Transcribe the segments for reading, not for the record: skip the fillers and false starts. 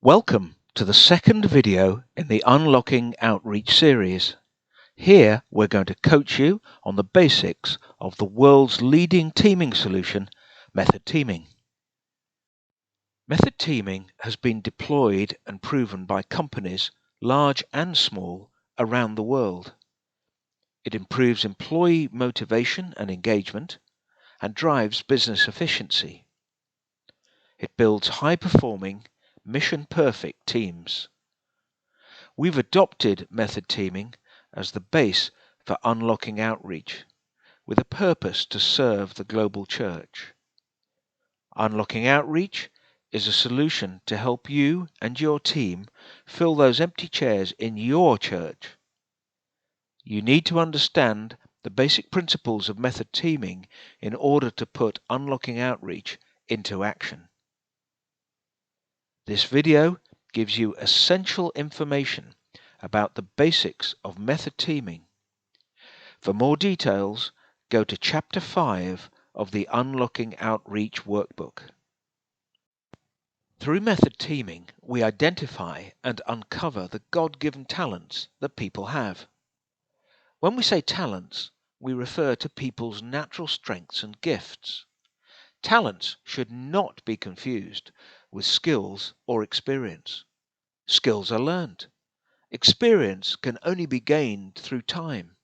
Welcome to the second video in the Unlocking Outreach series. Here we're going to coach you on the basics of the world's leading teaming solution, method teaming. Method teaming has been deployed and proven by companies, large and small, around the world. It improves employee motivation and engagement and drives business efficiency. It builds high-performing, mission-perfect teams. We've adopted method teaming as the base for unlocking outreach, with a purpose to serve the global church. Unlocking outreach is a solution to help you and your team fill those empty chairs in your church. You need to understand the basic principles of method teaming in order to put unlocking outreach into action. This video gives you essential information about the basics of method teaming. For more details, go to Chapter 5 of the Unlocking Outreach workbook. Through method teaming, we identify and uncover the God-given talents that people have. When we say talents, we refer to people's natural strengths and gifts. Talents should not be confused with skills or experience. Skills are learned. Experience can only be gained through time.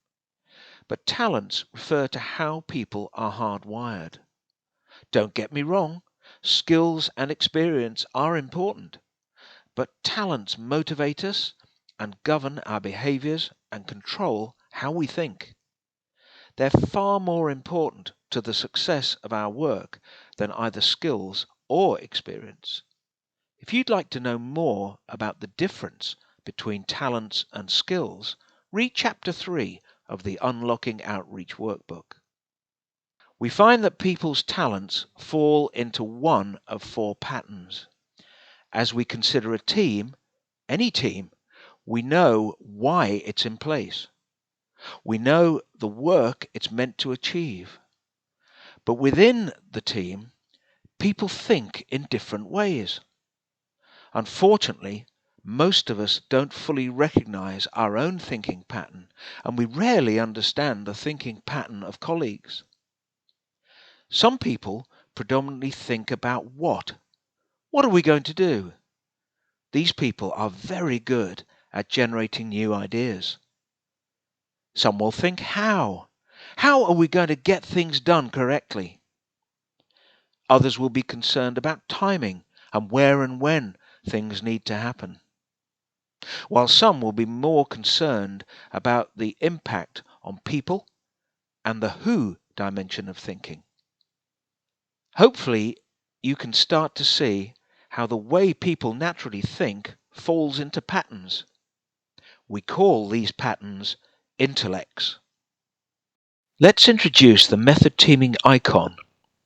But talents refer to how people are hardwired. Don't get me wrong, skills and experience are important, but talents motivate us and govern our behaviors and control how we think. They're far more important to the success of our work than either skills or experience. If you'd like to know more about the difference between talents and skills, read Chapter 3 of the Unlocking Outreach workbook. We find that people's talents fall into one of four patterns. As we consider a team, any team, we know why it's in place. We know the work it's meant to achieve. But within the team, people think in different ways. Unfortunately, most of us don't fully recognize our own thinking pattern, and we rarely understand the thinking pattern of colleagues. Some people predominantly think about what. What are we going to do? These people are very good at generating new ideas. Some will think how. How are we going to get things done correctly? Others will be concerned about timing and where and when things need to happen, while some will be more concerned about the impact on people and the who dimension of thinking. Hopefully, you can start to see how the way people naturally think falls into patterns. We call these patterns intellects. Let's introduce the method teaming icon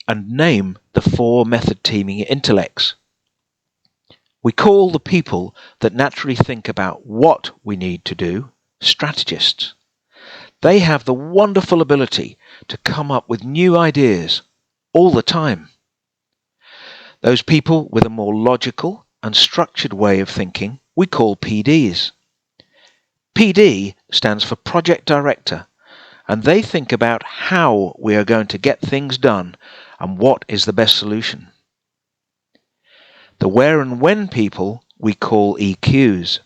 and name the four method teaming intellects. We call the people that naturally think about what we need to do strategists. They have the wonderful ability to come up with new ideas all the time. Those people with a more logical and structured way of thinking we call PDs. PD stands for Project Director, and they think about how we are going to get things done and what is the best solution. The where and when people we call EQs,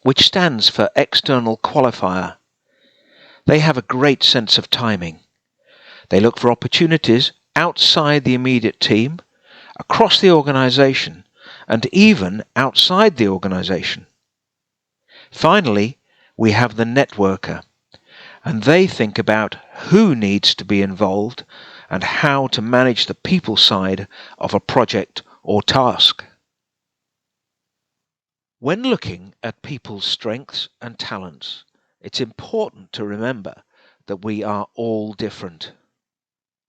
which stands for External Qualifier. They have a great sense of timing. They look for opportunities outside the immediate team, across the organization, and even outside the organization. Finally, we have the networker, and they think about who needs to be involved and how to manage the people side of a project or task. When looking at people's strengths and talents, it's important to remember that we are all different.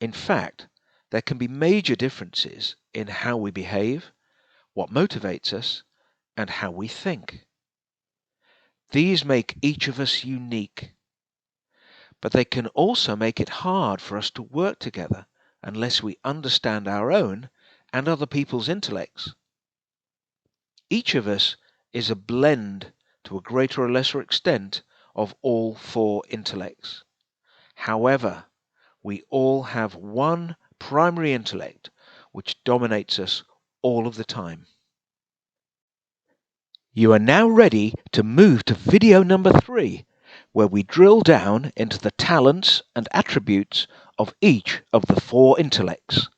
In fact, there can be major differences in how we behave, what motivates us, and how we think. These make each of us unique, but they can also make it hard for us to work together unless we understand our own and other people's intellects. Each of us is a blend, to a greater or lesser extent, of all four intellects. However, we all have one primary intellect which dominates us all of the time. You are now ready to move to video number 3, where we drill down into the talents and attributes of each of the four intellects.